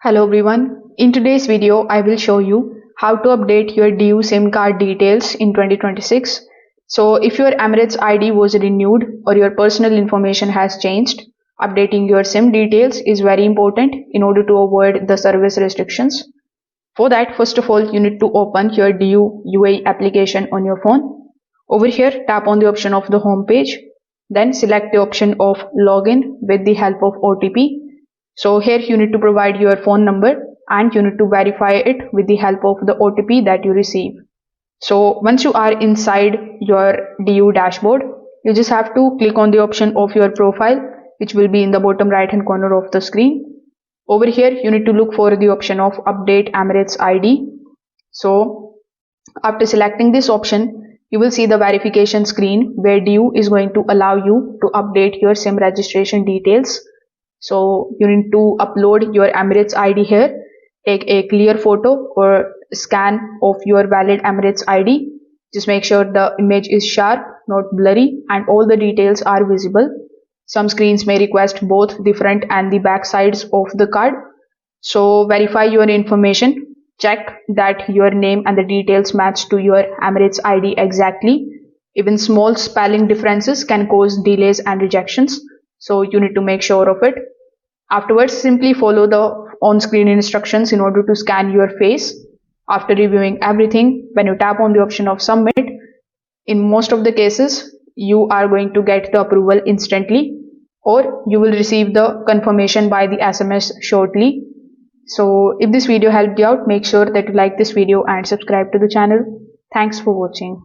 Hello everyone. In today's video, I will show you how to update your DU SIM card details in 2026. So if your Emirates ID was renewed or your personal information has changed, updating your SIM details is very important in order to avoid the service restrictions. For that, first of all, you need to open your DU UAE application on your phone. Over here, tap on the option of the home page. Then select the option of login with the help of OTP. So here you need to provide your phone number and you need to verify it with the help of the OTP that you receive. So once you are inside your DU dashboard, you just have to click on the option of your profile, which will be in the bottom right hand corner of the screen. Over here, you need to look for the option of update Emirates ID. So after selecting this option, you will see the verification screen where DU is going to allow you to update your SIM registration details. So you need to upload your Emirates ID here, take a clear photo or scan of your valid Emirates ID. Just make sure the image is sharp, not blurry, and all the details are visible. Some screens may request both the front and the back sides of the card. So verify your information. Check that your name and the details match to your Emirates ID exactly. Even small spelling differences can cause delays and rejections. So you need to make sure of it. Afterwards, simply follow the on-screen instructions in order to scan your face. After reviewing everything, when you tap on the option of submit, in most of the cases, you are going to get the approval instantly, or you will receive the confirmation by the SMS shortly. So if this video helped you out, make sure that you like this video and subscribe to the channel. Thanks for watching.